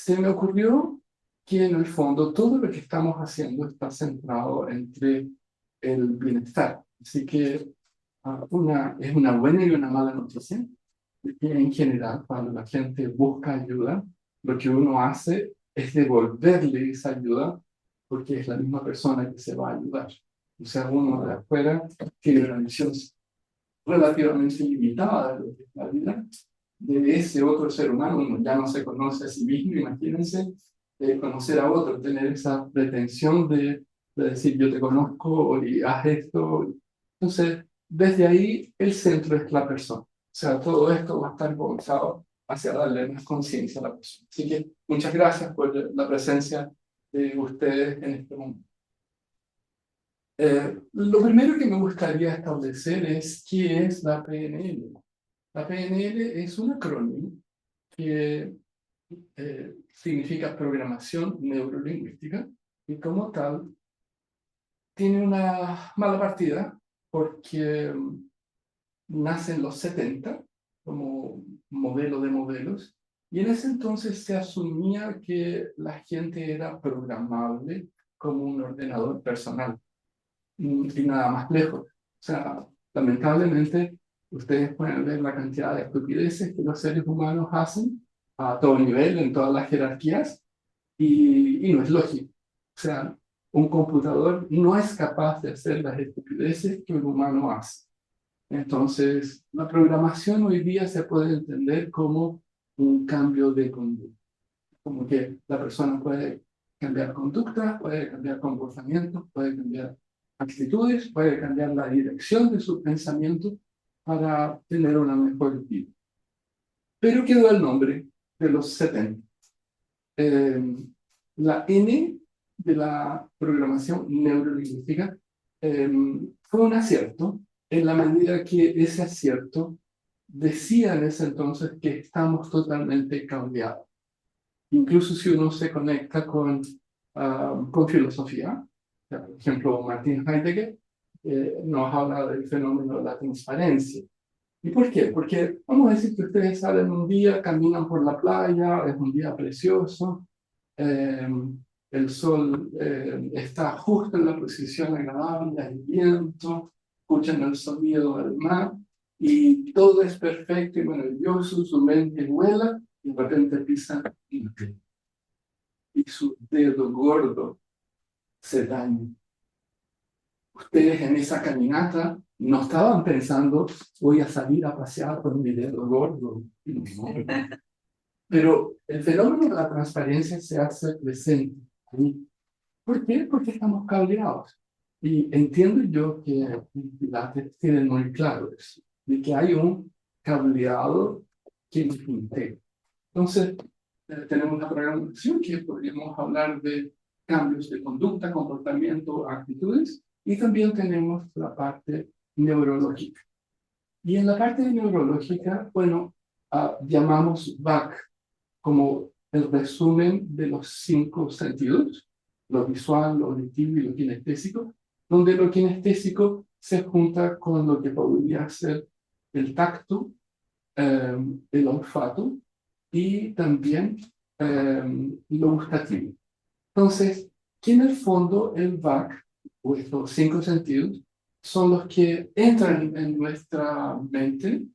se me ocurrió que en el fondo todo lo que estamos haciendo está centrado entre el bienestar. Así que es una buena y una mala noticia, que en general cuando la gente busca ayuda, lo que uno hace es devolverle esa ayuda porque es la misma persona que se va a ayudar. O sea, uno de afuera tiene una visión relativamente limitada de lo que es la vida de ese otro ser humano. Uno ya no se conoce a sí mismo, imagínense, conocer a otro, tener esa pretensión de decir yo te conozco y haz esto. Entonces, desde ahí el centro es la persona. O sea, todo esto va a estar comenzado hacia darle más conciencia a la persona. Así que muchas gracias por la presencia de ustedes en este momento. Lo primero que me gustaría establecer es qué es la PNL. La PNL es un acrónimo que significa programación neurolingüística y como tal tiene una mala partida porque nace en los 70 como modelo de modelos y en ese entonces se asumía que la gente era programable como un ordenador personal y nada más lejos. O sea, lamentablemente ustedes pueden ver la cantidad de estupideces que los seres humanos hacen a todo nivel, en todas las jerarquías, y no es lógico. O sea, un computador no es capaz de hacer las estupideces que un humano hace. Entonces, la programación hoy día se puede entender como un cambio de conducta, como que la persona puede cambiar conducta, puede cambiar comportamiento, puede cambiar actitudes, puede cambiar la dirección de su pensamiento para tener una mejor vida. Pero quedó el nombre de los 70. Eh, la N de la programación neurolingüística fue un acierto en la medida que ese acierto decía en ese entonces que estamos totalmente cambiados. Incluso si uno se conecta con filosofía, por ejemplo, Martin Heidegger nos habla del fenómeno de la transparencia. ¿Y por qué? Porque vamos a decir que ustedes salen un día, caminan por la playa, es un día precioso, eh, el sol está justo en la posición agradable, hay viento, escuchan el sonido del mar y todo es perfecto y maravilloso, su mente vuela y de repente pisan y su dedo gordo se daña. Ustedes en esa caminata no estaban pensando, voy a salir a pasear con mi dedo gordo. No. Pero el fenómeno de la transparencia se hace presente ahí. ¿Por qué? Porque estamos cableados. Y entiendo yo que Pilates tiene muy claro eso, de que hay un cableado que nos integra. Entonces, tenemos la programación que podríamos hablar de cambios de conducta, comportamiento, actitudes, y también tenemos la parte neurológica. Y en la parte neurológica, bueno, llamamos VAC como el resumen de los 5 sentidos, lo visual, lo auditivo y lo kinestésico, donde lo kinestésico se junta con lo que podría ser el tacto, el olfato y también lo gustativo. Entonces, que en el fondo el VAC, o estos 5 sentidos, son los que entran en nuestra mente,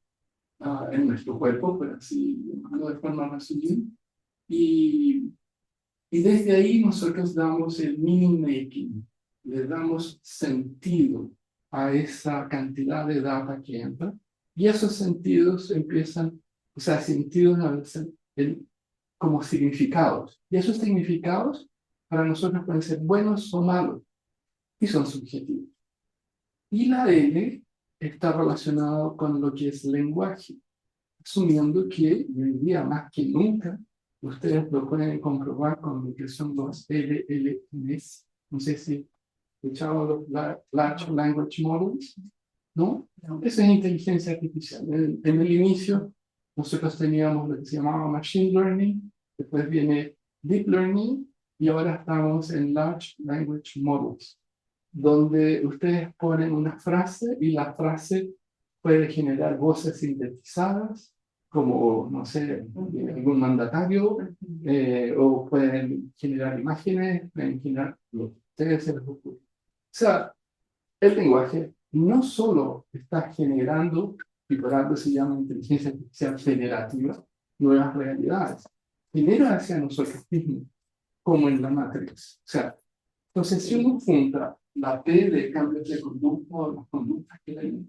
en nuestro cuerpo, por así llamarlo de forma resumida, y, y desde ahí nosotros damos el meaning making, le damos sentido a esa cantidad de data que entra, y esos sentidos empiezan, o sea, sentidos a veces como significados, y esos significados para nosotros pueden ser buenos o malos, y son subjetivos. Y la L está relacionado con lo que es lenguaje, asumiendo que hoy día más que nunca, ustedes lo pueden comprobar con lo que son los LLMs. No sé si escuchaban los Large Language Models, ¿no? Esa es inteligencia artificial. En el inicio, nosotros teníamos lo que se llamaba Machine Learning, después viene Deep Learning, y ahora estamos en Large Language Models, donde ustedes ponen una frase y la frase puede generar voces sintetizadas, como, no sé, algún mandatario, o pueden generar imágenes, pueden generar lo que a ustedes se les ocurre. O sea, el lenguaje no solo está generando, y por algo se llama inteligencia artificial generativa, nuevas realidades, genera hacia nosotros mismos, como en la Matrix. O sea, entonces si uno junta la P de cambios de conducta o las conductas que hay,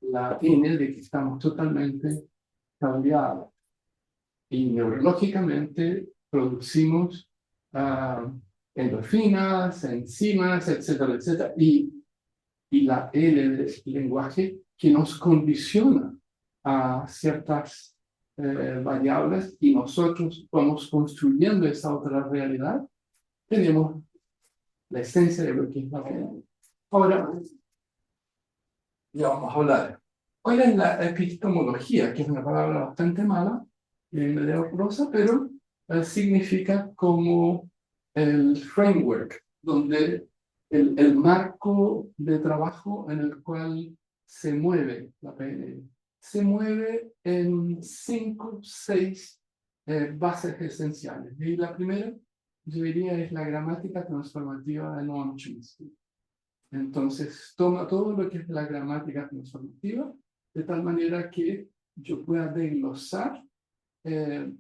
la N de que estamos totalmente cambiados y neurológicamente producimos endorfinas, enzimas, etcétera, etcétera, y la L del lenguaje que nos condiciona a ciertas variables y nosotros vamos construyendo esa otra realidad, tenemos la esencia de lo que es la realidad. Ahora, ya vamos a hablar. ¿Cuál es la epistemología? Que es una palabra bastante mala, medio grosa, pero significa como el framework, donde el marco de trabajo en el cual se mueve la PNL. Se mueve en 5, 6 bases esenciales. Y la primera, yo diría, es la gramática transformativa de Noam Chomsky. Entonces, toma todo lo que es la gramática transformativa, de tal manera que yo pueda desglosar eh,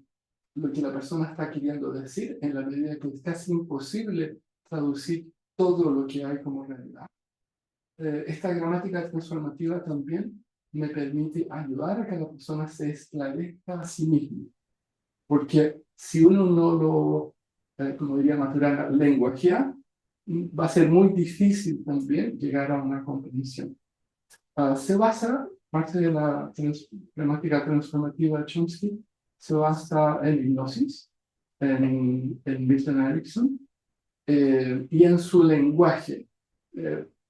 lo que la persona está queriendo decir, en la medida que es casi imposible traducir todo lo que hay como realidad. Esta gramática transformativa también me permite ayudar a que la persona se esclarezca a sí misma, porque si uno no lo, como diría Maturana, lenguajea, va a ser muy difícil también llegar a una comprensión. Se basa, parte de la gramática transformativa de Chomsky, se basa en hipnosis, en Milton Erickson, y en su lenguaje,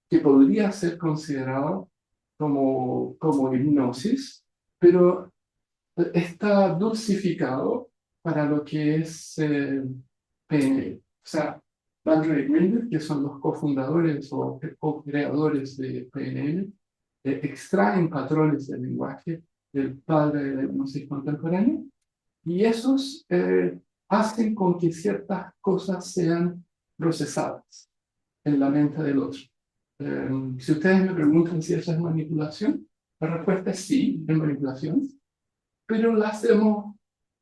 que podría ser considerado como hipnosis, pero está dulcificado para lo que es PNL. O sea, Bandler y Grinder, que son los cofundadores o co-creadores de PNL, extraen patrones del lenguaje del padre de la hipnosis contemporánea y esos hacen con que ciertas cosas sean procesadas en la mente del otro. Si ustedes me preguntan si eso es manipulación, la respuesta es sí, es manipulación, pero la hacemos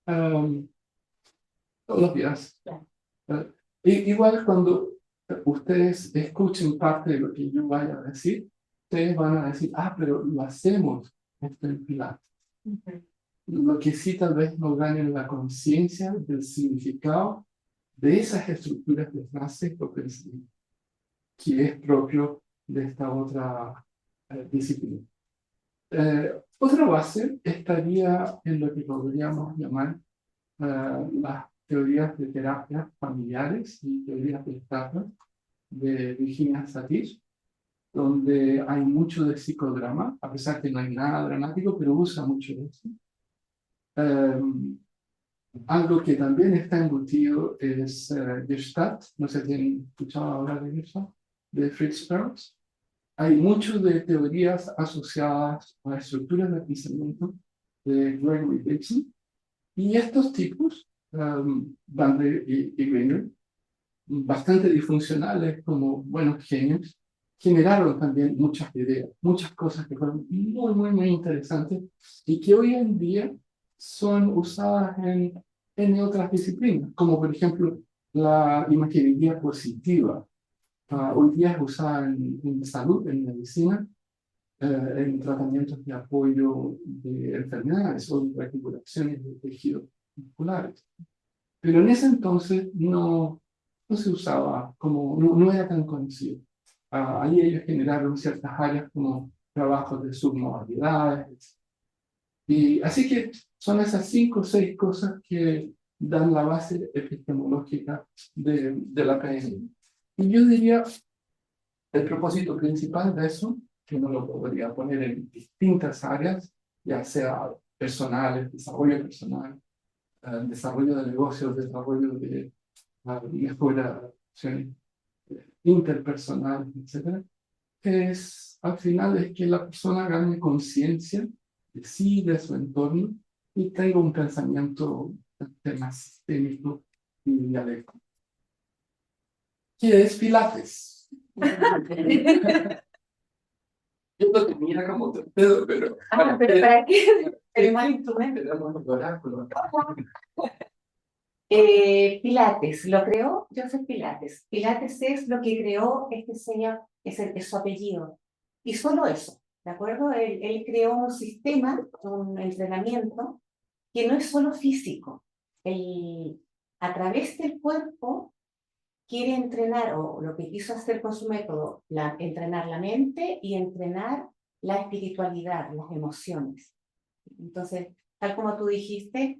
todos los días. Igual cuando ustedes escuchen parte de lo que yo vaya a decir, ustedes van a decir, pero lo hacemos esto en Pilates. Lo que sí tal vez no ganen la conciencia del significado de esas estructuras de frase o pensamiento, que es propio de esta otra disciplina. Otra base estaría en lo que podríamos llamar las teorías de terapias familiares y teorías de estatus de Virginia Satir, donde hay mucho de psicodrama, a pesar que no hay nada dramático, pero usa mucho de eso. Algo que también está embutido es Gestalt, no sé si han escuchado hablar de Gestalt, de Fritz Perls. Hay mucho de teorías asociadas a estructuras de pensamiento de Gregory Bateson, y estos tipos, Bandler y Grinder, bastante disfuncionales como buenos genios, generaron también muchas ideas, muchas cosas que fueron muy, muy, muy interesantes y que hoy en día son usadas en otras disciplinas, como por ejemplo la imaginería positiva. Hoy día es usada en salud, en medicina, en tratamientos de apoyo de enfermedades o de recuperaciones de tejidos musculares. Pero en ese entonces no se usaba, no era tan conocido. Ahí ellos generaron ciertas áreas como trabajos de submodalidades. Y así que son esas 5 o 6 cosas que dan la base epistemológica de la PNL. Y yo diría, el propósito principal de eso, que uno lo podría poner en distintas áreas, ya sea personales, desarrollo personal, desarrollo de negocios, desarrollo de mejora interpersonal, etcétera, es al final es que la persona gane conciencia de sí, de su entorno, y tengo un pensamiento más sistémico y dialéctico. ¿Qué es Pilates? Yo lo tenía como torpedo, pero... pero ¿para qué? El mal instrumento. Tenemos el oráculo. Pilates, lo creó Joseph Pilates. Pilates es lo que creó este señor, es su apellido. Y solo eso, ¿de acuerdo? Él creó un sistema, un entrenamiento, que no es solo físico. Él, a través del cuerpo, quiere entrenar, o lo que quiso hacer con su método, entrenar la mente y entrenar la espiritualidad, las emociones. Entonces, tal como tú dijiste,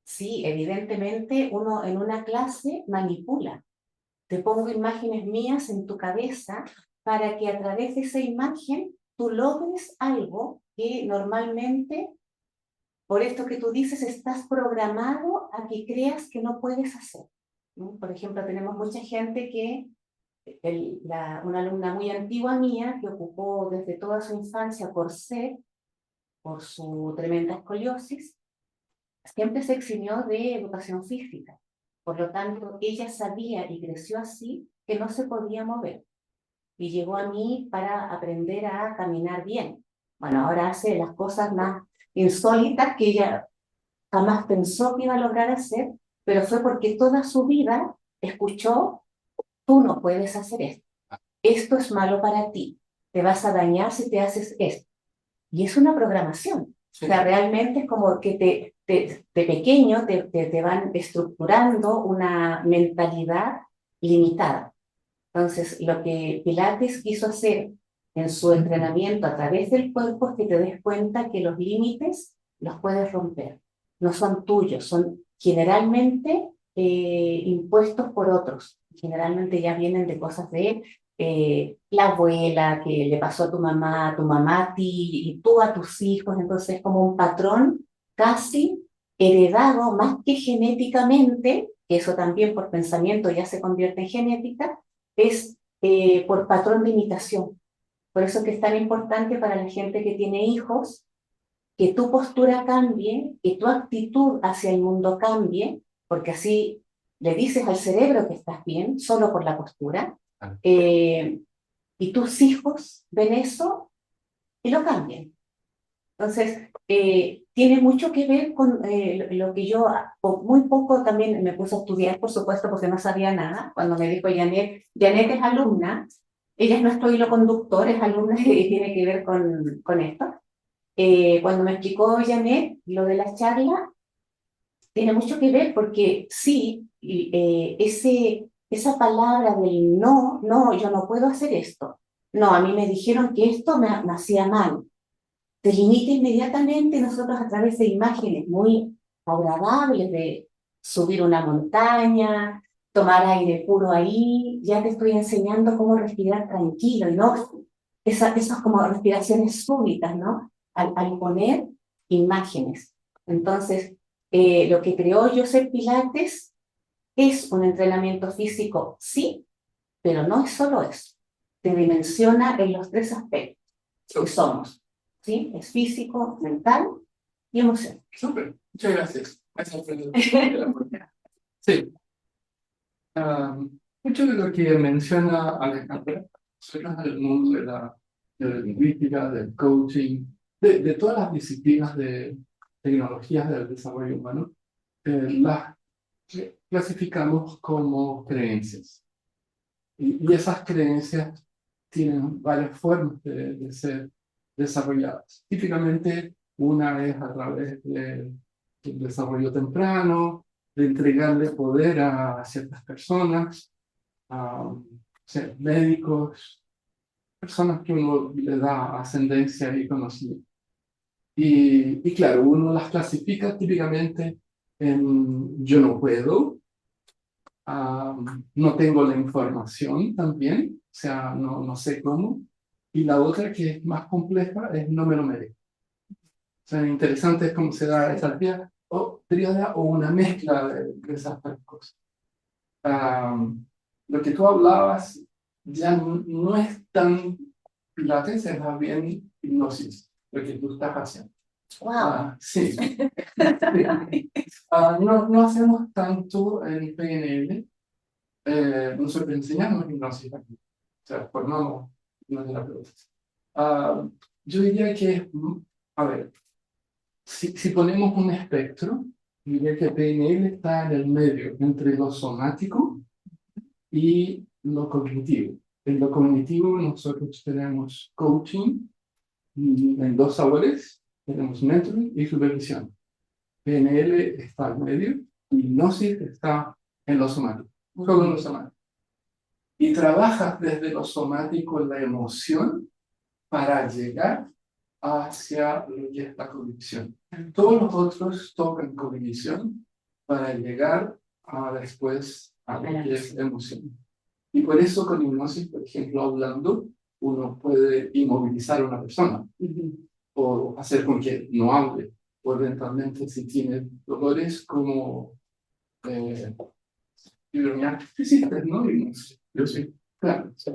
sí, evidentemente uno en una clase manipula. Te pongo imágenes mías en tu cabeza para que a través de esa imagen tú logres algo que normalmente, por esto que tú dices, estás programado a que creas que no puedes hacer, ¿no? Por ejemplo, tenemos mucha gente que, una alumna muy antigua mía que ocupó desde toda su infancia corset por su tremenda escoliosis, siempre se eximió de educación física. Por lo tanto, ella sabía y creció así que no se podía mover. Y llegó a mí para aprender a caminar bien. Bueno, ahora hace las cosas más insólitas que ella jamás pensó que iba a lograr hacer, pero fue porque toda su vida escuchó: tú no puedes hacer esto. Esto es malo para ti. Te vas a dañar si te haces esto. Y es una programación. O sea, realmente es como que de pequeño te van estructurando una mentalidad limitada. Entonces, lo que Pilates quiso hacer en su entrenamiento a través del cuerpo es que te des cuenta que los límites los puedes romper. No son tuyos, son generalmente impuestos por otros. Generalmente ya vienen de cosas de la abuela, que le pasó a tu mamá a ti, y tú a tus hijos. Entonces, como un patrón casi heredado, más que genéticamente, que eso también por pensamiento ya se convierte en genética, es por patrón de imitación. Por eso que es tan importante para la gente que tiene hijos que tu postura cambie, que tu actitud hacia el mundo cambie, porque así le dices al cerebro que estás bien solo por la postura, y tus hijos ven eso y lo cambian. Entonces, tiene mucho que ver con lo que yo muy poco también me puse a estudiar, por supuesto, porque no sabía nada. Cuando me dijo Janet es alumna, ella es nuestro hilo conductor, es alumna y tiene que ver con esto. Cuando me explicó Janet lo de la charla, tiene mucho que ver porque sí, esa palabra del no, no, yo no puedo hacer esto. No, a mí me dijeron que esto me hacía mal. Te limita inmediatamente. Nosotros a través de imágenes muy agradables de subir una montaña, tomar aire puro ahí, ya te estoy enseñando cómo respirar tranquilo y no esas como respiraciones súbitas, ¿no? Al poner imágenes. Entonces, lo que creó Joseph Pilates es un entrenamiento físico, sí, pero no es solo eso. Te dimensiona en los tres aspectos que somos. ¿Sí? Es físico, mental y emocional. Súper, muchas gracias. Sí, mucho de lo que menciona Alejandra suena del mundo de la lingüística, del coaching, de todas las disciplinas de tecnologías del desarrollo humano, las clasificamos como creencias. Y esas creencias tienen varias formas de ser desarrolladas. Típicamente, una es a través del desarrollo temprano, de entregarle poder a ciertas personas, a médicos, personas que uno le da ascendencia y conocimiento. Y claro, uno las clasifica típicamente en yo no puedo, no tengo la información también, o sea, no sé cómo. Y la otra que es más compleja es no me lo merezco. O sea, interesante es cómo se da esa tríada o una mezcla de esas tres cosas. Lo que tú hablabas ya no es tan pilates, es más bien hipnosis, lo que tú estás haciendo. Wow. Sí. Sí. No hacemos tanto en PNL. Nosotros enseñamos hipnosis aquí. O sea, formamos hipnoterapeutas. Yo diría que, a ver, si ponemos un espectro, diría que PNL está en el medio entre lo somático y lo cognitivo. En lo cognitivo nosotros tenemos coaching en dos sabores, tenemos mentoring y supervisión. PNL está al medio y hipnosis está en lo somático, solo en lo somático. Y trabajas desde lo somático la emoción para llegar hacia lo que es la cognición. Todos los otros tocan cognición para llegar a después a lo que es emoción. Y por eso con hipnosis, por ejemplo, hablando, uno puede inmovilizar a una persona o hacer con que no hable, o eventualmente si tiene dolores como fibromialgia, ¿no? Hipnosis. Yo sí, claro. Sí.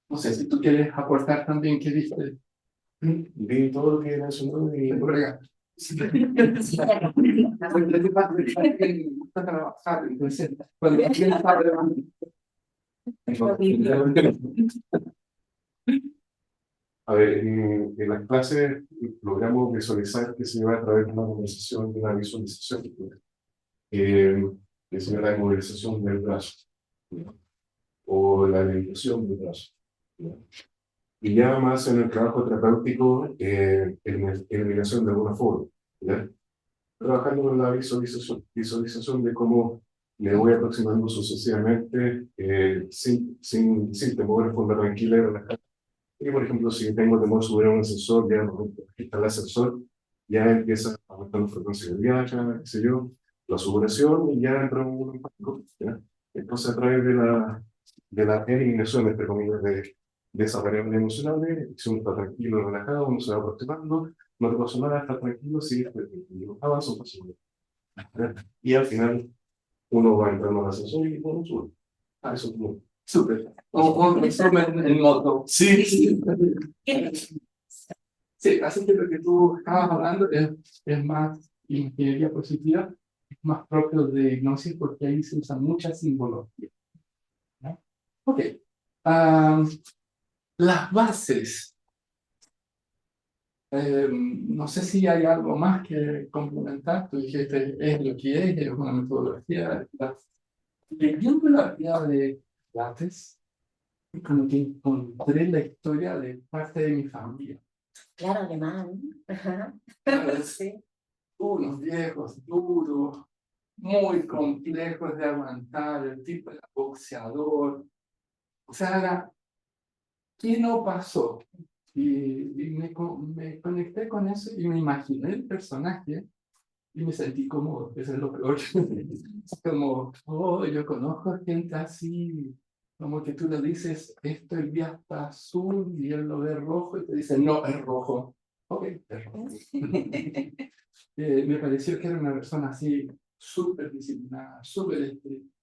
No sé si tú quieres aportar también qué viste. Vi todo lo que mencionó y a ver, en las clases logramos visualizar que se va a través de una conversación, de una visualización, que se llama la movilización del brazo, ¿no? O la levitación del brazo, ¿no? Y ya más en el trabajo terapéutico, eliminación de alguna forma, ¿ya? Trabajando con la visualización de cómo me voy aproximando sucesivamente sin temor, de forma tranquila y relajada. Y por ejemplo, si tengo temor subir a un ascensor, ya no está el ascensor, ya empieza a aumentar la frecuencia cardíaca, qué sé yo, la sudoración y ya entra un pánico, ¿ya? Entonces, a través de la eliminación, entre comillas, de esa variable emocional, si uno está tranquilo, relajado, uno se va aproximando, no te pasa nada, está tranquilo, sigue tranquilo, avanza un paso. Y al final, uno va entrando al ascensor y uno sube. Eso es como Súper. Un resumen en modo. sí, sí. Sí, así que lo que tú estabas hablando es más ingeniería positiva, es más propio de hipnosis porque ahí se usa mucha simbología, ¿no? Ok. Las bases. No sé si hay algo más que complementar. Tú dijiste, es lo que es una metodología. Leyendo la vida de Pilates, como que encontré la historia de parte de mi familia. Claro, alemán. Ajá. Sí. Unos viejos duros, muy complejos de aguantar, el tipo era boxeador. O sea, ¿qué no pasó? Y me conecté con eso y me imaginé el personaje y me sentí como, eso es lo peor. Como, oh, yo conozco gente así, como que tú le dices, esto el día está azul y él lo ve rojo y te dice, no, es rojo. Ok, es rojo. Me pareció que era una persona así, súper disciplinada, súper estricta,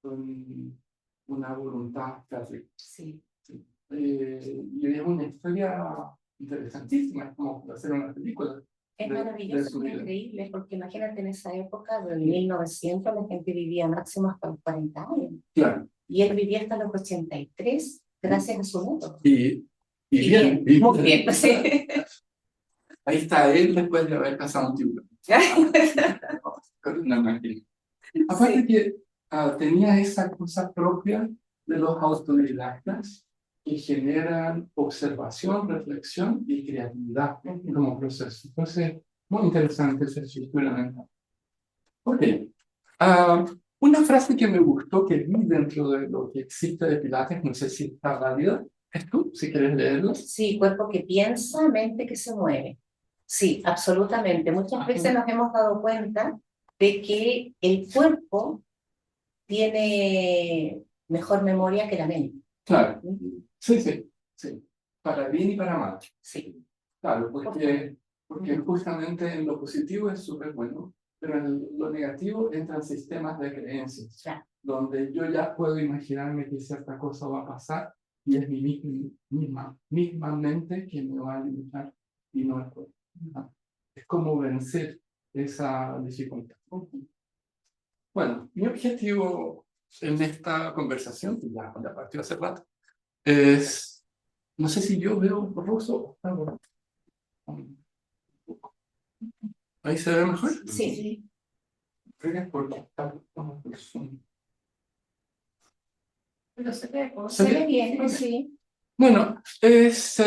con una voluntad casi. Sí. Sí. Y es una historia interesantísima, es como hacer una película. Es de maravilloso, su es vida. increíble, porque imagínate en esa época, de 1900, la gente vivía máximo hasta los 40 años. Claro. Y él vivía hasta los 83, gracias a su método. Y Y bien, bien, muy bien. Sí. Ahí está él después de haber pasado un tiburón. Con una máquina. Aparte Sí. que tenía esa cosa propia de los autodidactas que generan observación, reflexión y creatividad como proceso. Entonces, muy interesante esa estructura mental. Ok. Una frase que me gustó que vi dentro de lo que existe de Pilates, no sé si está válida, es tú, si quieres leerlo. Sí, cuerpo que piensa, mente que se mueve. Sí, absolutamente. Muchas veces nos hemos dado cuenta de que el cuerpo tiene mejor memoria que la mente. Claro, sí, sí, sí. Para bien y para mal. Sí. Claro, porque justamente en lo positivo es súper bueno, pero en lo negativo entran sistemas de creencias, Claro. donde yo ya puedo imaginarme que cierta cosa va a pasar y es mi misma mente que me va a limitar y no el cuerpo. Es como vencer esa dificultad. Bueno, mi objetivo en esta conversación, que ya partió hace rato, es, no sé si yo veo borroso. ¿Ahí se ve mejor? Sí. Porque está Pero ¿Se se ve? ve bien, sí. Bueno, es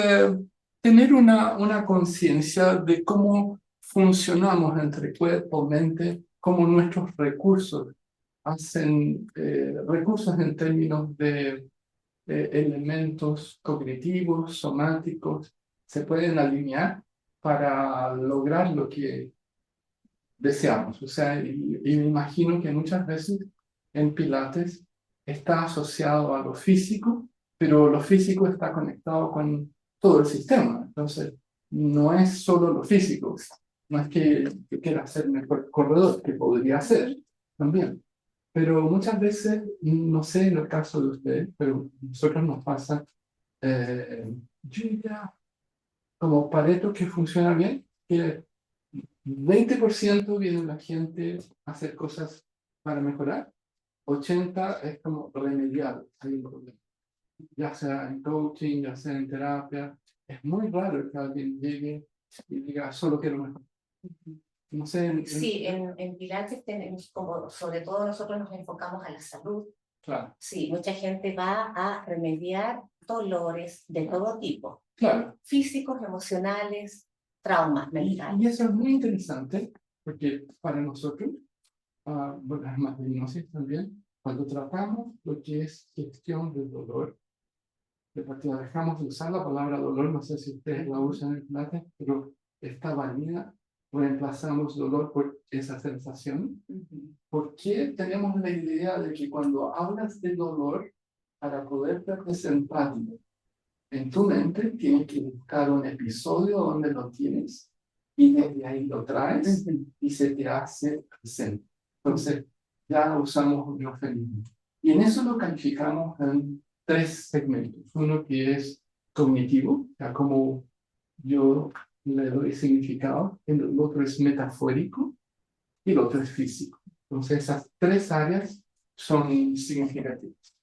tener una conciencia de cómo funcionamos entre cuerpo, mente, cómo nuestros recursos hacen recursos en términos de elementos cognitivos, somáticos, se pueden alinear para lograr lo que deseamos. O sea, y me imagino que muchas veces en Pilates está asociado a lo físico, pero lo físico está conectado con todo el sistema. Entonces, no es solo lo físico, no es que quiera ser mejor corredor, que podría ser también. Pero muchas veces, no sé en el caso de ustedes, pero a nosotros nos pasa, yo diría, como Pareto que funciona bien, que 20% viene la gente a hacer cosas para mejorar, 80% es como remediar, hay un problema. Ya sea en coaching, ya sea en terapia. Es muy raro que alguien llegue y diga, solo quiero mejorar. No sé. Sí, en Pilates tenemos como, sobre todo nosotros nos enfocamos a la salud. Claro. Sí, mucha gente va a remediar dolores de todo tipo. Claro. Físicos, emocionales, traumas mentales. Y eso es muy interesante, porque para nosotros, bueno, es más de hipnosis también, cuando tratamos lo que es gestión del dolor, de partida dejamos de usar la palabra dolor, no sé si ustedes la usan en el Pilates, pero esta valía, reemplazamos dolor por esa sensación. ¿Por qué tenemos la idea de que cuando hablas de dolor, para poder representarlo en tu mente, tienes que buscar un episodio donde lo tienes y desde ahí lo traes y se te hace presente? Entonces, ya usamos un eufemismo. Y en eso lo calificamos en 3 segmentos. Uno que es cognitivo, ya como yo le doy significado. El otro es metafórico y el otro es físico. Entonces, esas 3 áreas son significativas.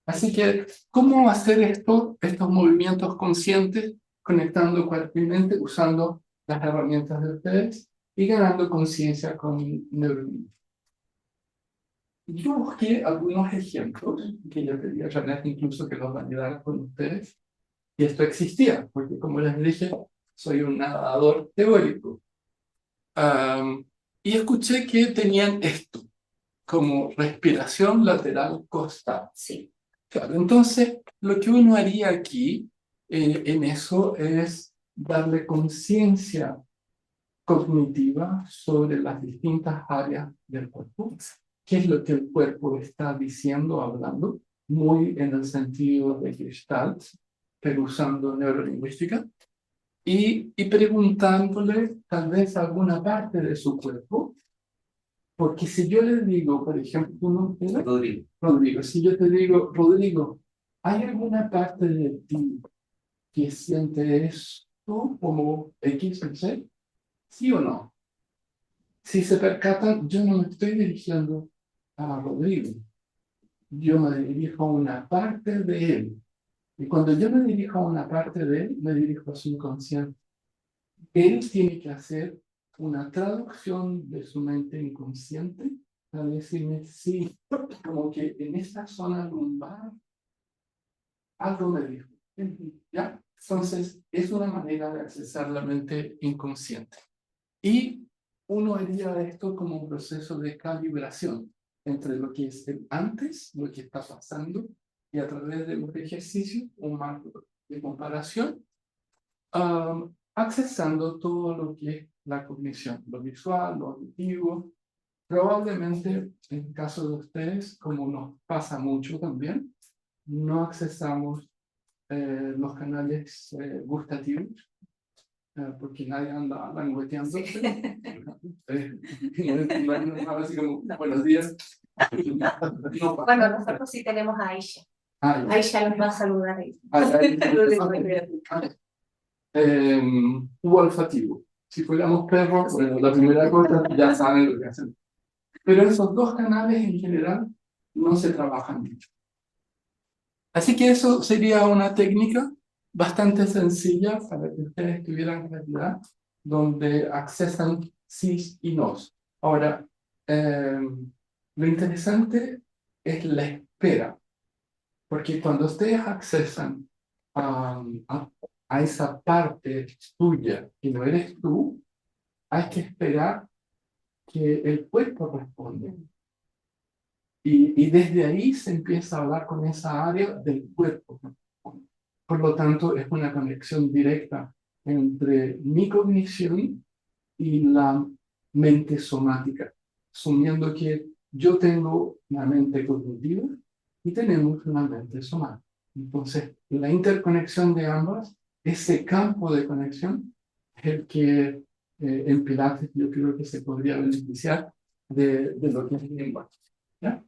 Así que, ¿cómo hacer estos movimientos conscientes, conectando cuerpo y mente, usando las herramientas de ustedes y ganando conciencia con neurolingüística? Yo busqué algunos ejemplos que yo pedí a Janet incluso que los validara con ustedes, y esto existía, porque como les dije, soy un nadador teórico. Y escuché que tenían esto, como respiración lateral costal. Sí. Claro, entonces lo que uno haría aquí en eso es darle conciencia cognitiva sobre las distintas áreas del cuerpo. ¿Qué es lo que el cuerpo está diciendo, hablando? Muy en el sentido de Gestalt, pero usando neurolingüística. Y preguntándole tal vez alguna parte de su cuerpo. Porque si yo le digo, por ejemplo, ¿tu nombre era? Rodrigo, si yo te digo, Rodrigo, ¿hay alguna parte de ti que siente esto como X o Z? ¿Sí o no? Si se percatan, yo no me estoy dirigiendo a Rodrigo, yo me dirijo a una parte de él. Y cuando yo me dirijo a una parte de él, me dirijo a su inconsciente. Él tiene que hacer una traducción de su mente inconsciente a decirme, sí, como que en esta zona lumbar algo me dijo. ¿Ya? Entonces, es una manera de accesar la mente inconsciente. Y uno haría esto como un proceso de calibración entre lo que es el antes, lo que está pasando, y a través de los ejercicios, un marco de comparación, accesando todo lo que es la cognición, lo visual, lo auditivo. Probablemente, en el caso de ustedes, como nos pasa mucho también, no accesamos los canales gustativos, porque nadie anda langueteándose. No, así como, buenos días. No, Bueno, nosotros sí tenemos a Aisha. ya. Aisha nos va a saludar ahí. U olfativo. Si fuéramos perros, bueno, la primera cosa ya saben lo que hacen. Pero esos dos canales en general no se trabajan mucho. Así que eso sería una técnica bastante sencilla para que ustedes tuvieran claridad, donde accesan sí y no. Ahora, lo interesante es la espera, porque cuando ustedes accesan a esa parte tuya que no eres tú, hay que esperar que el cuerpo responda. Y desde ahí se empieza a hablar con esa área del cuerpo. Por lo tanto, es una conexión directa entre mi cognición y la mente somática, asumiendo que yo tengo una mente cognitiva y tenemos una mente somática. Entonces, la interconexión de ambas, ese campo de conexión, es el que en Pilates yo creo que se podría beneficiar de lo que es el lenguaje. ¿Ya?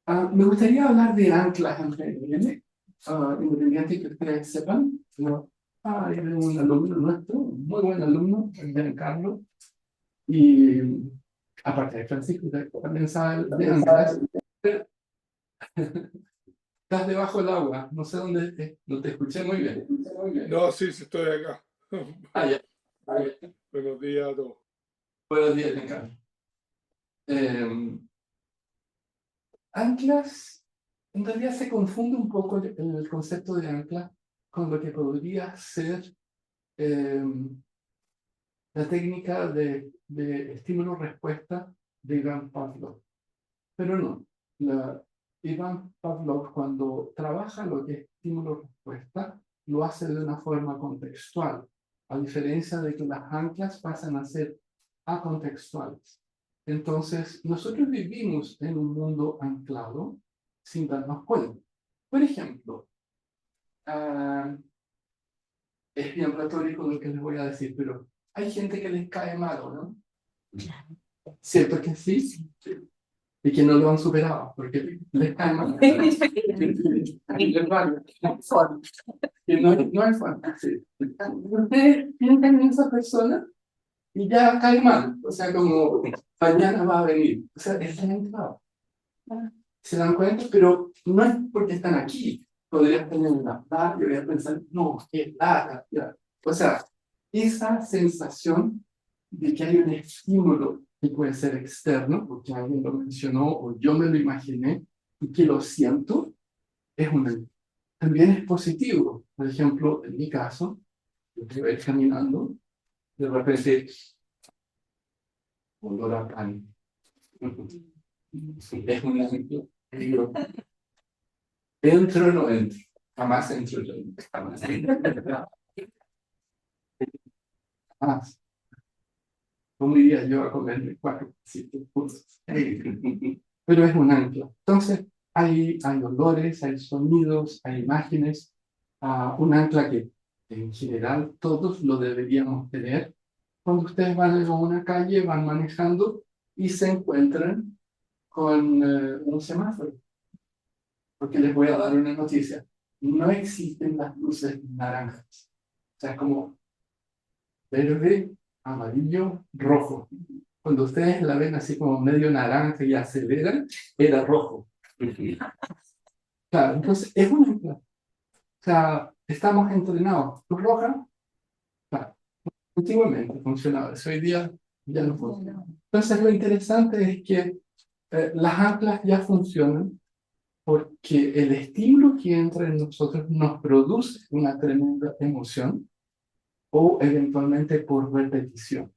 Me gustaría hablar de anclas independiente que ustedes sepan. ¿No? Hay un alumno nuestro, un muy buen alumno, Giancarlo, y aparte de Francisco, que también sabe de anclas. Estás debajo del agua, no sé dónde, no te escuché muy bien. No, sí, sí, estoy acá. Ya. Buenos días a todos. Buenos días, Giancarlo. Anclas, en realidad se confunde un poco el concepto de ancla con lo que podría ser la técnica de estímulo-respuesta de Ivan Pavlov. Pero no, Ivan Pavlov cuando trabaja lo que es estímulo-respuesta, lo hace de una forma contextual, a diferencia de que las anclas pasan a ser acontextuales. Entonces, nosotros vivimos en un mundo anclado sin darnos cuenta. Por ejemplo, es bien retórico lo que les voy a decir, pero hay gente que les cae mal, ¿no? ¿Cierto que sí? Y que no lo han superado, porque les cae mal. Que no hay forma. Sí. Ustedes piensan en esa persona y ya cae mal. O sea, como mañana va a venir. O sea, están entrados. Se dan cuenta, pero no es porque están aquí. Podrías tener una playa y voy a pensar, no, qué lata. O sea, esa sensación de que hay un estímulo que puede ser externo, porque alguien lo mencionó o yo me lo imaginé y que lo siento, es también es positivo. Por ejemplo, en mi caso, yo te voy caminando, de repente, olor a pan. Es un ejemplo. Digo, ¿entro o no entro? Jamás entro yo. Jamás. Jamás. ¿Cómo iría yo a comerme 4 puntos? Pero es un ancla. Entonces, hay olores, hay sonidos, hay imágenes. Un ancla que en general todos lo deberíamos tener. Cuando ustedes van a una calle, van manejando y se encuentran con un semáforo. Porque les voy a dar una noticia. No existen las luces naranjas. O sea, como verde, amarillo, rojo. Cuando ustedes la ven así como medio naranja y aceleran, era rojo. Claro, entonces es una ancla. O sea, estamos entrenados. Luz roja, claro, antiguamente funcionaba eso, hoy día ya no funciona. Entonces lo interesante es que las anclas ya funcionan porque el estímulo que entra en nosotros nos produce una tremenda emoción o eventualmente por repetición.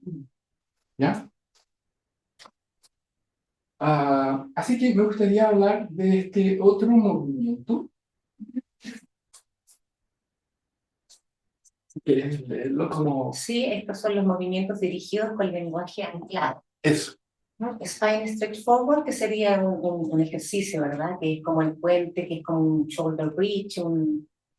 ¿Ya? Así que me gustaría hablar de este otro movimiento. Si quieres leerlo como... Sí, estos son los movimientos dirigidos con lenguaje anclado. Eso. ¿No? Spine Stretch Forward, que sería un ejercicio, ¿verdad? Que es como el puente, que es como un shoulder bridge,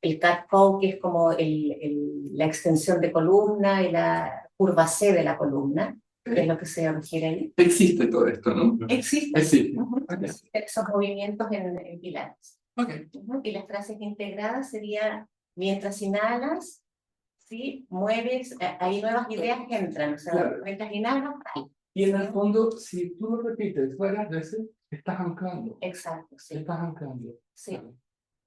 el cat cow, que es como la extensión de columna y la curva C de la columna, que es lo que se refiere ahí. Existe todo esto, ¿no? Existe. Existe. Existen esos movimientos en Pilates. Okay. Y las frases integradas serían, mientras inhalas, ¿sí? Mueves, hay nuevas ideas que entran, o sea, Claro. mientras inhalas, ¡ay! Y en el fondo, si tú lo repites varias veces, estás anclando. Exacto, sí. Estás anclando. Sí.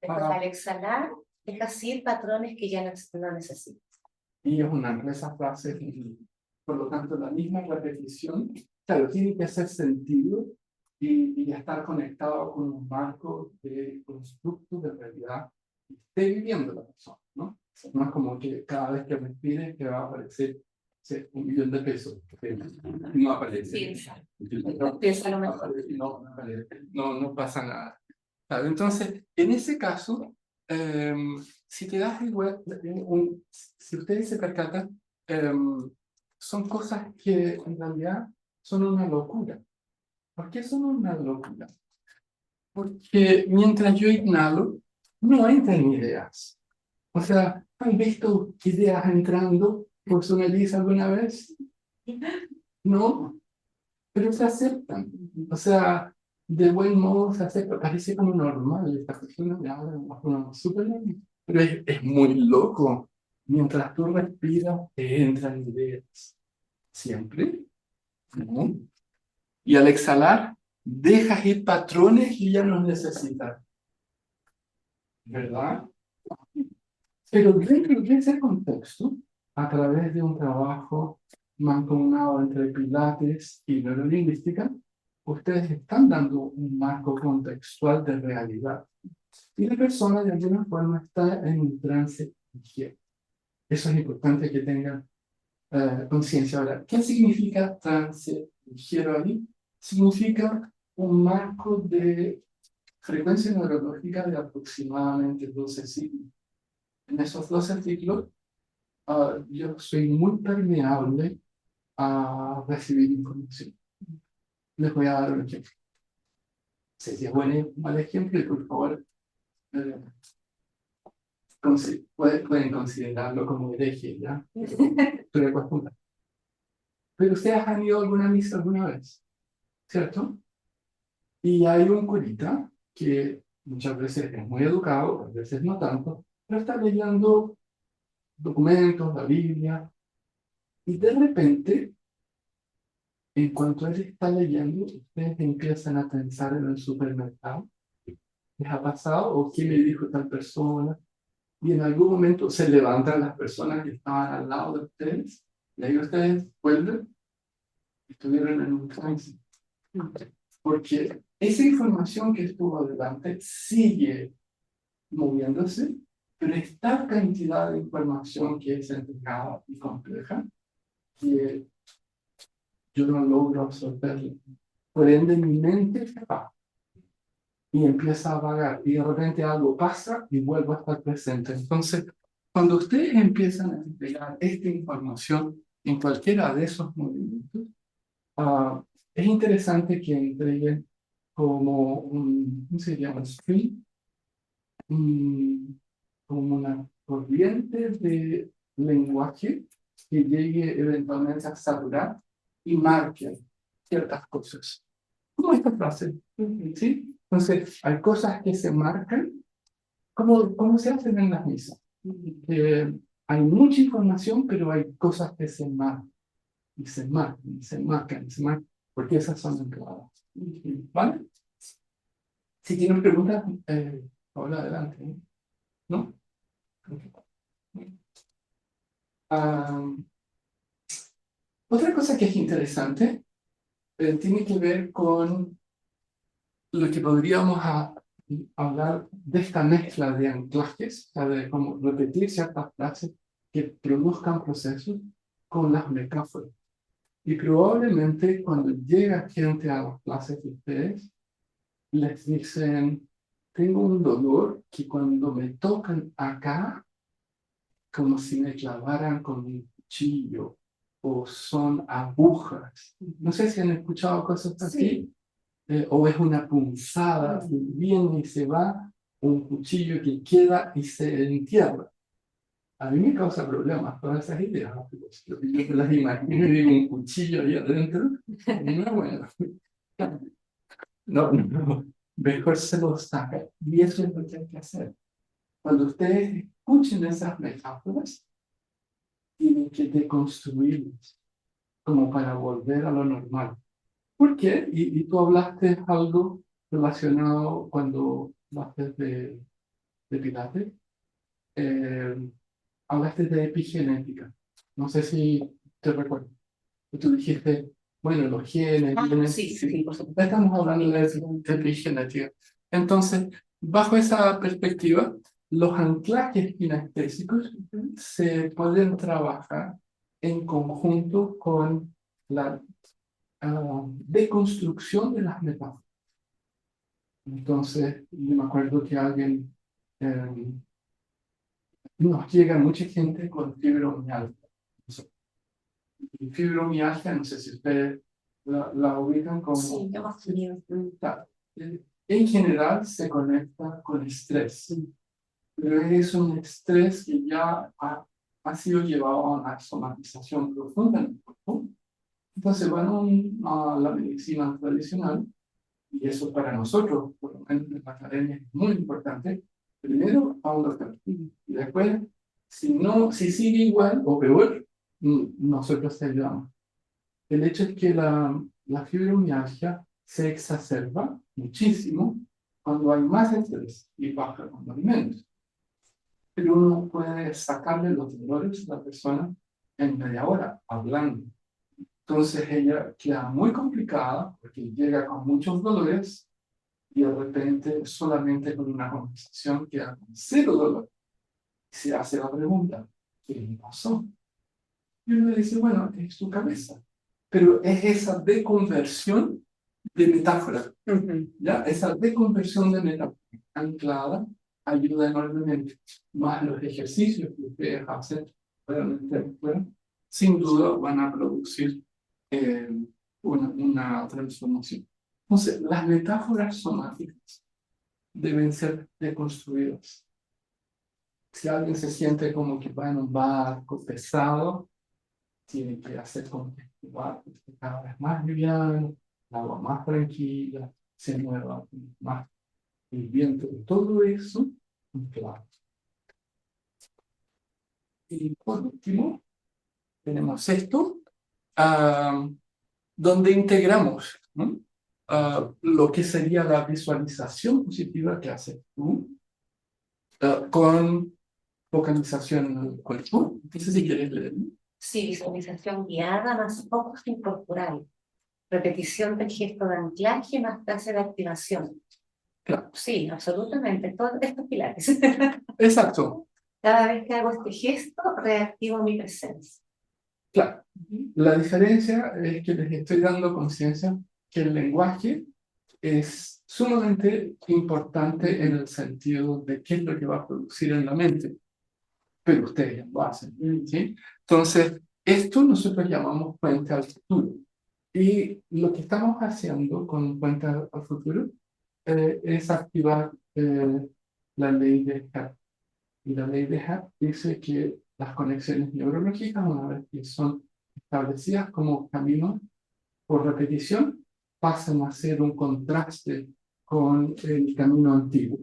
Después, Ah. al exhalar, dejas ir patrones que ya no necesitas. Y es una de esas frases, y por lo tanto, la misma repetición, claro, tiene que hacer sentido y estar conectado con un marco de constructo de realidad que esté viviendo la persona, ¿no? No es como que cada vez que respires que va a aparecer, sí, 1.000.000 de pesos, que no aparece. Sí, exacto. No, Piensa lo mejor. aparece, no aparece, no pasa nada. Claro, entonces, en ese caso, si te das igual, si ustedes se percatan, son cosas que en realidad son una locura. ¿Por qué son una locura? Porque mientras yo inhalo, no entran ideas. O sea, ¿han visto ideas entrando por su nariz alguna vez? No, pero se aceptan. O sea, de buen modo se acepta. Parece como normal. Esta persona me habla de una forma súper bien. Pero es muy loco. Mientras tú respiras, te entran ideas. Siempre. ¿No? Y al exhalar, dejas ir patrones que ya no necesitas. ¿Verdad? Pero dentro de ese contexto, a través de un trabajo mancomunado entre Pilates y neurolingüística, ustedes están dando un marco contextual de realidad. Y la persona de alguna forma está en un trance ligero. Eso es importante que tengan conciencia. Ahora, ¿qué significa trance ligero ahí? Significa un marco de frecuencia neurológica de aproximadamente 12 siglos. En esos 12 ciclos, yo soy muy permeable a recibir información. Les voy a dar un ejemplo. No sé si es buen o mal ejemplo, y por favor, pueden considerarlo como hereje, ¿ya? Estoy acostumbrado. Pero ustedes han ido a alguna misa alguna vez, ¿cierto? Y hay un curita que muchas veces es muy educado, a veces no tanto, pero está leyendo documentos, la Biblia, y de repente, en cuanto él está leyendo, ustedes empiezan a pensar en el supermercado. ¿Les ha pasado? ¿O qué me dijo tal persona? Y en algún momento se levantan las personas que estaban al lado de ustedes, y ahí ustedes vuelven y estuvieron en un trance. Porque esa información que estuvo adelante sigue moviéndose, pero esta cantidad de información que es entregada y compleja, que yo no logro absorberla. Por ende, mi mente se va y empieza a vagar, y de repente algo pasa y vuelvo a estar presente. Entonces, cuando ustedes empiezan a entregar esta información en cualquiera de esos movimientos, es interesante que entreguen como un, ¿cómo se llama? Stream, como una corriente de lenguaje que llegue eventualmente a saturar y marque ciertas cosas. Como esta frase, ¿sí? Entonces, hay cosas que se marcan, como se hacen en las misas. Hay mucha información, pero hay cosas que se marcan, y se marcan, y se marcan, y se marcan, porque esas son entradas. ¿Vale? Si tienen preguntas, habla adelante, ¿no? Otra cosa que es interesante tiene que ver con lo que podríamos hablar de esta mezcla de anclajes, o sea, de cómo repetir ciertas frases que produzcan procesos con las metáforas. Y probablemente cuando llega gente a las clases de ustedes, les dicen, tengo un dolor que cuando me tocan acá, como si me clavaran con un cuchillo, o son agujas. No sé si han escuchado cosas así, o es una punzada que viene y se va, un cuchillo que queda y se entierra. A mí me causa problemas todas esas ideas, ¿no? Yo me las imagino y digo un cuchillo ahí adentro, no es bueno. No, mejor se lo saca. Y eso es lo que hay que hacer. Cuando ustedes escuchen esas metáforas, tienen que deconstruirlas como para volver a lo normal. ¿Por qué? Y tú hablaste algo relacionado cuando hablaste de Pilates. eh, Hablaste de epigenética. No sé si te recuerdo. Tú dijiste, bueno, los genes, Sí, sí, por supuesto. estamos hablando de epigenética. Entonces, bajo esa perspectiva, los anclajes kinestésicos se pueden trabajar en conjunto con la deconstrucción de las metáforas. Entonces, yo me acuerdo que alguien, nos llega mucha gente con fibromialgia. Y fibromialgia, no sé si ustedes la ubican como... Sí, hemos tenido. Claro. En general se conecta con estrés, pero es un estrés que ya ha sido llevado a una somatización profunda en el cuerpo. Entonces van a la medicina tradicional, y eso para nosotros, por lo menos en la academia, es muy importante. Primero a un doctor, y después, si sigue igual o peor, nosotros te ayudamos. El hecho es que la fibromialgia se exacerba muchísimo cuando hay más estrés y baja cuando hay menos. Pero uno puede sacarle los dolores a la persona en media hora, hablando. Entonces ella queda muy complicada porque llega con muchos dolores y de repente solamente con una conversación queda con cero dolor. Se hace la pregunta, ¿qué le pasó? Y uno le dice, bueno, es tu cabeza. Pero es esa deconversión de metáfora, ¿ya? Esa deconversión de metáfora anclada ayuda enormemente. Más los ejercicios que ustedes hacen, realmente, bueno, sin duda van a producir eh, una transformación. Entonces, las metáforas somáticas deben ser deconstruidas. Si alguien se siente como que va en un barco pesado, tiene que hacer como que el barco esté cada vez más liviano, el agua más tranquila, se mueva más el viento, todo eso, claro. Y por último, tenemos esto, donde integramos, ¿no? Lo que sería la visualización positiva que haces tú con focalización en el cuerpo. Entonces, si quieres leer. Sí, visualización guiada más focus incorporal. Repetición del gesto de anclaje más fase de activación. Claro. Sí, absolutamente. Todos estos pilares. Exacto. Cada vez que hago este gesto, reactivo mi presencia. Claro. La diferencia es que les estoy dando conciencia que el lenguaje es sumamente importante en el sentido de qué es lo que va a producir en la mente, pero ustedes ya lo hacen, ¿sí? Entonces, esto nosotros llamamos puente al futuro. Y lo que estamos haciendo con puente al futuro es activar la ley de Hebb. Y la ley de Hebb dice que las conexiones neurológicas, una vez que son establecidas como caminos por repetición, pasan a ser un contraste con el camino antiguo.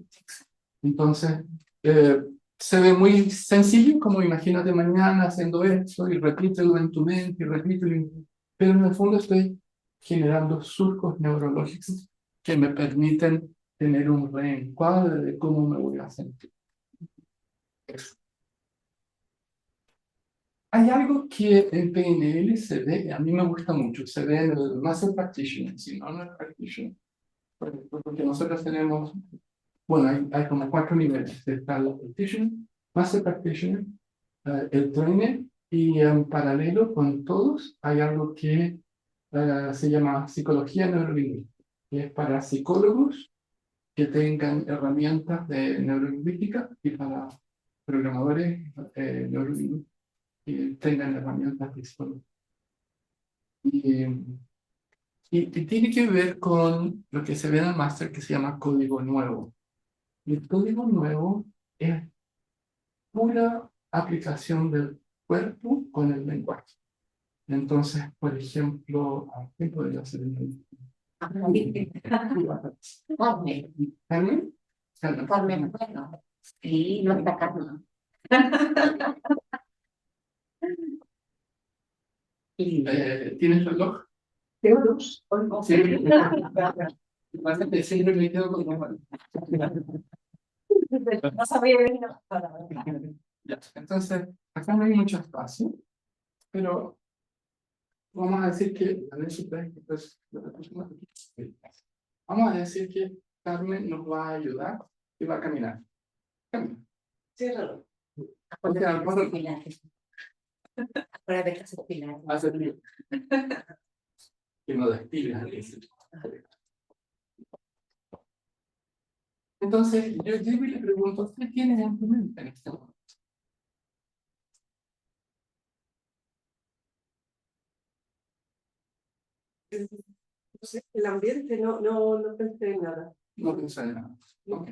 Entonces, se ve muy sencillo, como imagínate mañana haciendo esto y repítelo en tu mente y repítelo, pero en el fondo estoy generando surcos neurológicos que me permiten tener un reencuadre de cómo me voy a sentir. Eso. Hay algo que en PNL se ve, a mí me gusta mucho, se ve en el Master Practitioner, si no, no es Practitioner. Porque nosotros tenemos, bueno, hay como 4 niveles. Está el Practitioner, Master Practitioner, el Trainer, y en paralelo con todos hay algo que se llama Psicología Neurolingüística, que es para psicólogos que tengan herramientas de neurolingüística y para programadores neurolingüísticos que tengan herramientas de psicología. Y tiene que ver con lo que se ve en el máster que se llama código nuevo. Y el código nuevo es pura aplicación del cuerpo con el lenguaje. Entonces, por ejemplo, ¿qué podría ser el lenguaje? Carmen. ¿Carmen? Carmen, bueno. Sí, no está Carmen. ¿Tienes reloj? Tengo dos. Sí. Pasa que siempre me quedo con la mano. No sabía venir. Ya, entonces, acá no hay mucho espacio, pero vamos a decir que, vamos a decir que Carmen nos va a ayudar y va a caminar. Camina. Ciérralo. Ok, ahora Para ver las pilates. hace frío. Que no despidas. Entonces, yo llego y le pregunto, ¿qué tienes en tu mente en este momento? No sé, el ambiente no pensé en nada. No pensé en nada. Ok.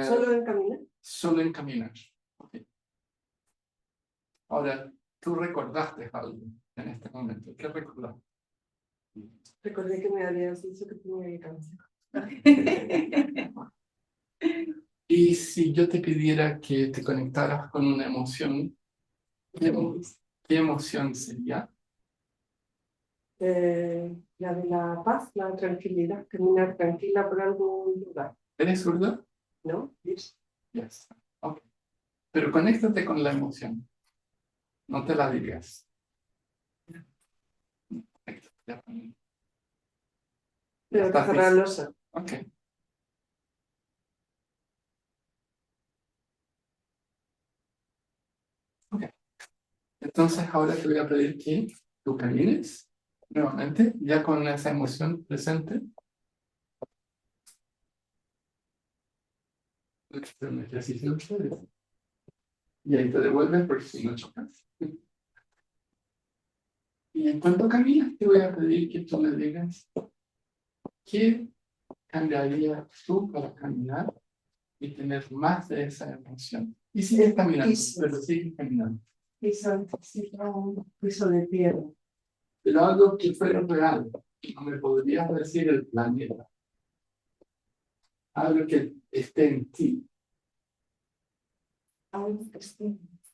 Solo en caminar. Solo en caminar. Ok. Ahora, tú recordaste algo en este momento. ¿Qué recordaste? Recordé que me habías dicho que tenía cáncer. Y si yo te pidiera que te conectaras con una emoción, ¿qué emoción sería? La de la paz, la tranquilidad, caminar tranquila por algún lugar, ¿Eres zurda? ¿no? Yes. Ok. Pero conéctate con la emoción. No te la digas. Ya. Pero Estás cerrar listo. los ojos. Ok. Ok. Entonces ahora te voy a pedir que tú camines nuevamente, ya con esa emoción presente. Es un ejercicio de ustedes. Y ahí te devuelves porque si no chocas. Y en cuanto caminas, te voy a pedir que tú me digas qué cambiarías tú para caminar y tener más de esa emoción. Y sigues caminando, pero sigues caminando. Un piso de tierra. Pero algo que fuera real, no me podrías decir el planeta. Algo que esté en ti.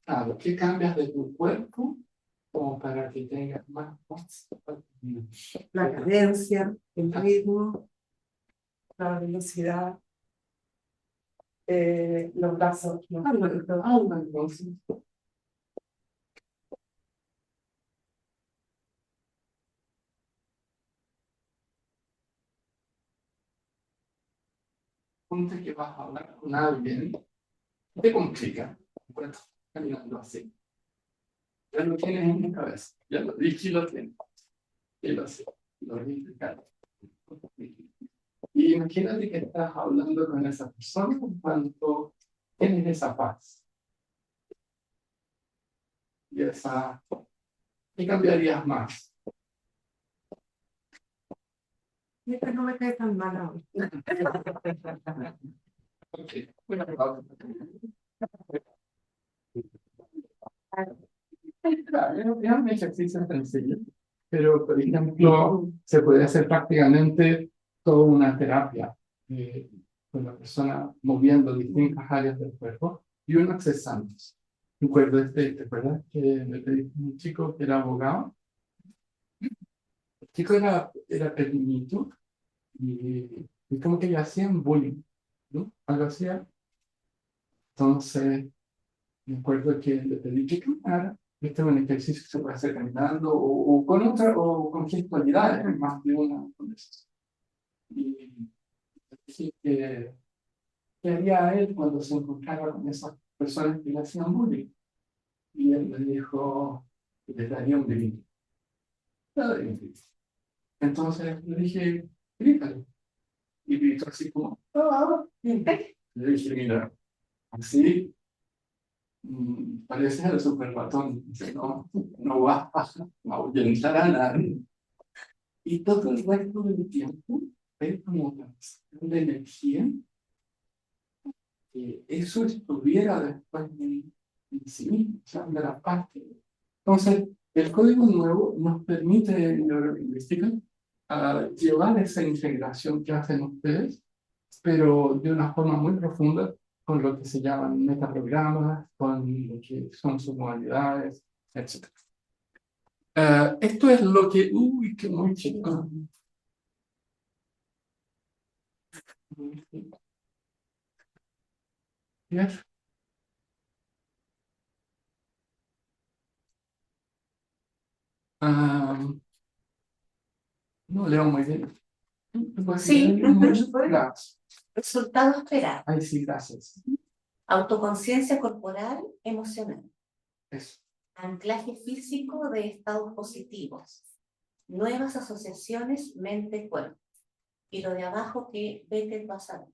Claro, ¿qué cambias de tu cuerpo como para que tengas más paz? La cadencia, el ritmo, la velocidad, los brazos, los brazos. Entonces, ponte que vas a hablar con alguien, te complica, bueno, caminando así. Ya lo tienes en mi cabeza, ya lo dije y lo tienes. Y lo sé, lo dije, claro. Y imagínate que estás hablando con esa persona cuando tienes esa paz. Y esa, ¿qué cambiarías más? Esta no me cae tan mal ahora. Ok, una pausa. Claro, es un ejercicio sencillo, pero por ejemplo, se puede hacer prácticamente toda una terapia con la persona moviendo distintas áreas del cuerpo y uno accesando. Recuerdo ¿te acuerdas que me pediste un chico que era abogado? El chico era pequeñito y como que le hacían bullying, ¿no? Algo así. Entonces, me acuerdo que le pedí que caminara. Este es un ejercicio que se puede hacer caminando o con otra o con gestualidades, más de una conversación. Y le dije que qué haría él cuando se encontrara con esas personas que le hacían bullying. Y él me dijo que le daría un grito. Le daría un grito. Entonces le dije, grítale. Y gritó así como, ¡ah! Le dije, mira, así parece el super ratón. Dice, no va a ahuyentar a nadie. Y todo el resto del tiempo es como una sensación de energía que eso estuviera después en sí mismo, o sea, de la parte. Entonces, el código nuevo nos permite en neurolingüística llevar esa integración que hacen ustedes, pero de una forma muy profunda con lo que se llaman metaprogramas, con lo que son sus modalidades, etc. Esto es lo que... Uy, qué muy chico. Yes. No leo muy bien. Sí, Gracias. resultado esperado. Ay, sí, gracias. Autoconciencia corporal, emocional. Eso. Anclaje físico de estados positivos. Nuevas asociaciones mente-cuerpo. Y lo de abajo que vete tú a saber.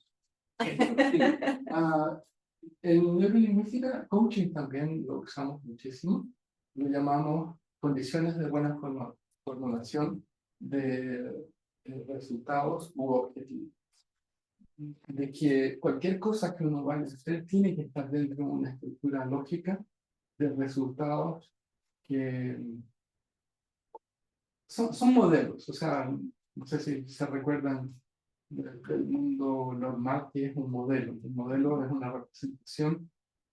En neurolingüística, coaching también lo usamos muchísimo. Lo llamamos condiciones de buena formulación de resultados u objetivos. De que cualquier cosa que uno vaya a hacer tiene que estar dentro de una estructura lógica de resultados que son modelos. O sea, no sé si se recuerdan del mundo normal, que es un modelo. Un modelo es una representación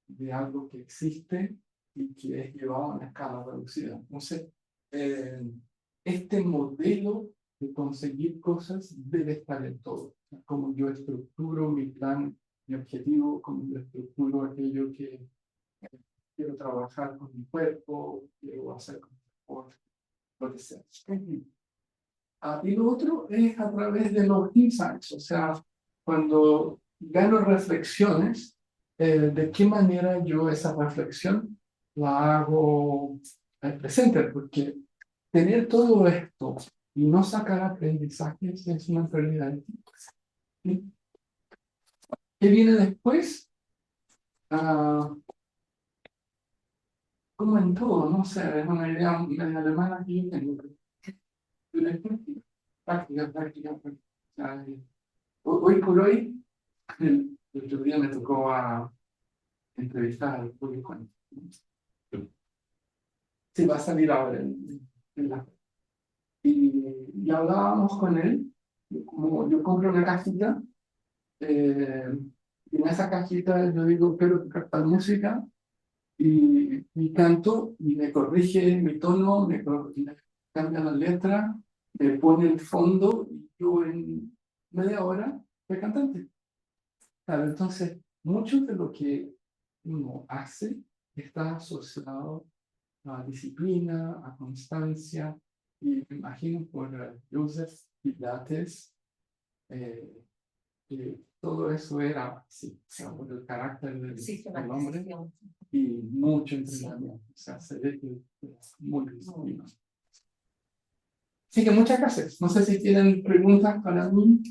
de algo que existe y que es llevado a una escala reducida. Entonces, este modelo de conseguir cosas debe estar en todo. Como yo estructuro mi plan, mi objetivo, como yo estructuro aquello que quiero trabajar con mi cuerpo, quiero hacer con mi cuerpo, lo que sea. Y lo otro es a través de los insights, o sea, cuando gano reflexiones, de qué manera yo esa reflexión la hago presente, porque tener todo esto y no sacar aprendizajes es una pérdida de tiempo. ¿Sí? ¿Qué viene después? Como en todo, no sé, es una idea medio alemana que yo tengo. Práctica, práctica, práctica. O sea, hoy por hoy, el otro día me tocó entrevistar al público. Sí, va a salir ahora y hablábamos con él, como yo compro una cajita, y en esa cajita yo digo, quiero tocar tal música, y canto, y me corrige mi tono, me cambia la letra, me pone el fondo, y yo en media hora soy cantante. Claro, entonces, mucho de lo que uno hace está asociado a disciplina, a constancia, y me imagino por Joseph Pilates, que todo eso era así, o sea, por el carácter del hombre y mucho entrenamiento, o sea, se ve que es muy disciplinado. Así que muchas gracias. No sé si tienen preguntas para mí.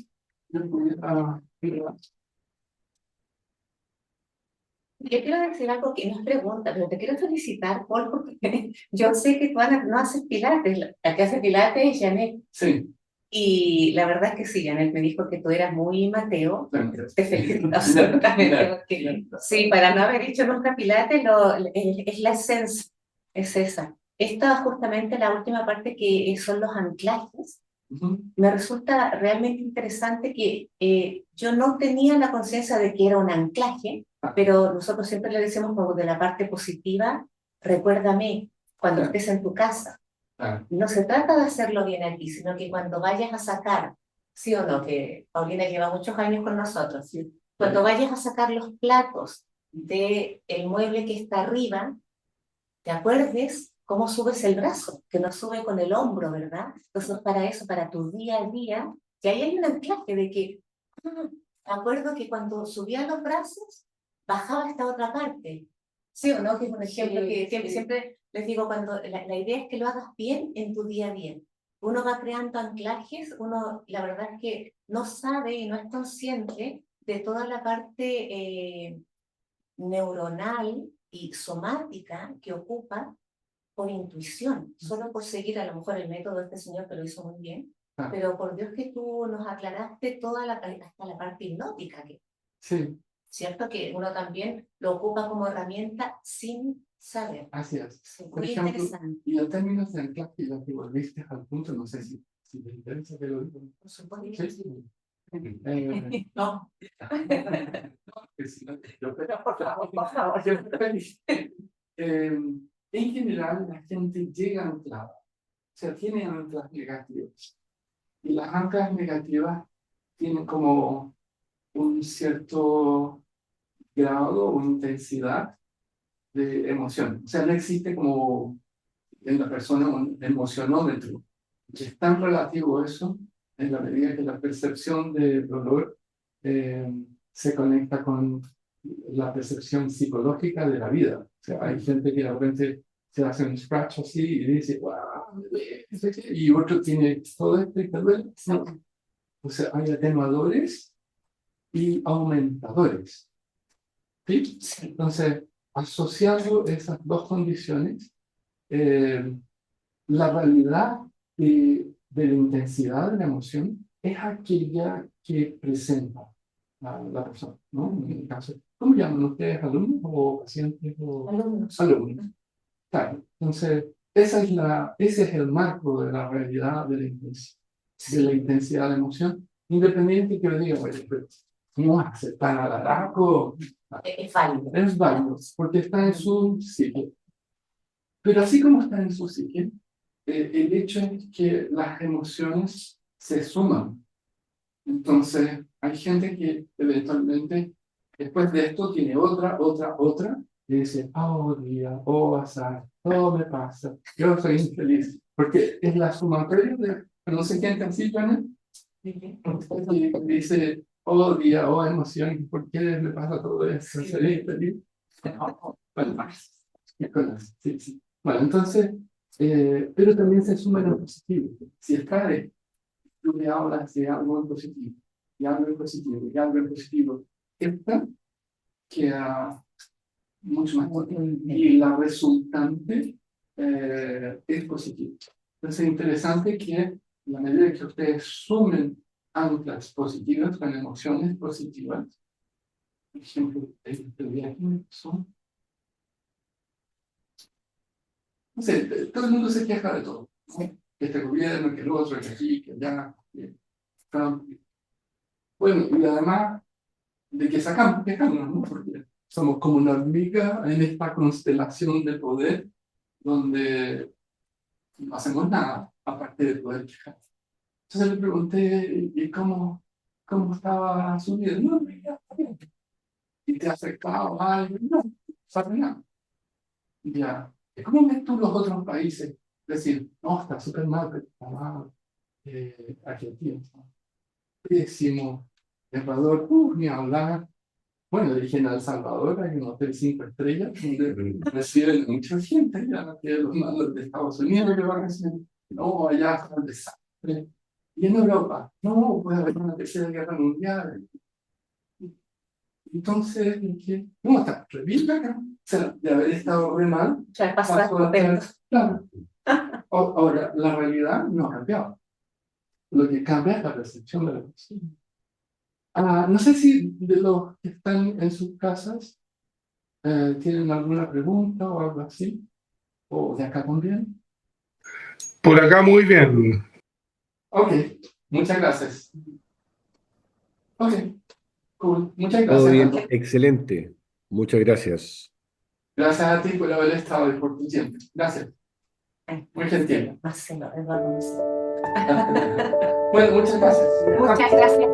Yo pudiera... Yo quiero decir algo que no es pregunta, pero te quiero felicitar, Paul, porque yo sé que tú no haces pilates, la que hace pilates es Janet. Sí. Y la verdad es que sí, Janet me dijo que tú eras muy Mateo. Claro. Te felicito absolutamente. Porque, sí, para no haber hecho nunca pilates, es la esencia, es esa. Esta justamente la última parte que son los anclajes. Me resulta realmente interesante que yo no tenía la conciencia de que era un anclaje, pero nosotros siempre le decimos como de la parte positiva, recuérdame cuando estés en tu casa. No se trata de hacerlo bien aquí, sino que cuando vayas a sacar, sí o no, que Paulina lleva muchos años con nosotros, ¿sí? Cuando vayas a sacar los platos del mueble que está arriba, te acuerdes cómo subes el brazo, que no sube con el hombro, ¿verdad? Entonces, para eso, para tu día a día, que ahí hay un anclaje de que, me acuerdo que cuando subía los brazos, bajaba esta otra parte. ¿Sí o no? Que es un ejemplo que siempre les digo, cuando la idea es que lo hagas bien en tu día a día. Uno va creando anclajes, uno la verdad es que no sabe y no es consciente de toda la parte neuronal y somática que ocupa por intuición, solo por seguir a lo mejor el método de este señor que lo hizo muy bien, pero por Dios que tú nos aclaraste hasta la parte hipnótica, que, sí. ¿cierto? Que uno también lo ocupa como herramienta sin saber. Así es. Sí, Por muy ejemplo, interesante. y en términos de anclaje, ya que volviste al punto, no sé si te interesa que lo diga. Por supuesto. Sí. No, por favor. En general, la gente llega anclada, o sea, tiene anclas negativas. Y las anclas negativas tienen como un cierto grado o intensidad de emoción. O sea, no existe como en la persona un emocionómetro. Es tan relativo eso en la medida que la percepción de dolor se conecta con la percepción psicológica de la vida. O sea, hay gente que de repente se hace un scratch así y dice, wow, me duele, no sé qué, y otro tiene todo esto y te duele. No. O sea, hay atenuadores y aumentadores. ¿Sí? Entonces, asociando esas dos condiciones, la realidad de la intensidad de la emoción es aquella que presenta la persona, ¿no? En el caso, ¿cómo llaman ustedes? ¿Alumnos o pacientes? O... Alumnos. Alumnos. Claro, entonces, ese es el marco de la realidad de la intensidad de la emoción, independiente que yo diga, bueno, pues, no aceptar al araco, es válido, porque está en su psique. Pero así como está en su psique, el hecho es que las emociones se suman. Entonces, hay gente que eventualmente, después de esto, tiene otra, y dice, oh día, oh azar, todo me pasa, yo soy infeliz. Porque es la sumatoria de, no sé quién te así, Janet, y dice, oh día, oh emoción, ¿por qué me pasa todo esto? Soy infeliz. Bueno, sí, sí. Bueno, entonces, pero también se suma en lo positivo. Si está tú me hablas de algo en positivo, y algo en positivo, y algo en positivo, esta queda mucho más potente y la resultante es positiva. Entonces es interesante que a la medida que ustedes sumen anclas positivas con emociones positivas, por ejemplo, el viaje son, no sé, todo el mundo se queja de todo, ¿no? Que este gobierno, que el otro, que aquí, que allá, que Trump. Bueno, y además de que sacamos quejarnos, ¿no? Porque somos como una hormiga en esta constelación de poder donde no hacemos nada aparte de poder quejar. Entonces le pregunté, ¿y cómo estaba su vida? No, ya está bien. ¿Y te ha afectado algo? No, para nada. Ya. ¿Y cómo ves tú los otros países? Decir, no, está súper mal, pero está mal. Argentina, ¿no? Pésimo. Ecuador, ni hablar. Bueno, dije en El Salvador hay un hotel 5 estrellas donde reciben mucha gente, ya que los mandos de Estados Unidos que van a decir, no, allá está un desastre. Y en Europa, no, puede haber una tercera guerra mundial. Entonces dije, no, está re bien acá. O sea, de haber estado re mal, Ya pasó pasó a estupendo. estar, claro. Ahora, la realidad no ha cambiado. Lo que cambia es la percepción de la persona. No sé si de los que están en sus casas ¿tienen alguna pregunta o algo así? ¿O de acá también? Por acá muy bien. Ok, muchas gracias. Ok, cool. Muchas Todo gracias a bien, todos. excelente. Muchas gracias. Gracias a ti por haber estado y por tu tiempo. Gracias. Muy gentil. Marcelo, Eduardo. Bueno, muchas gracias. Muchas gracias.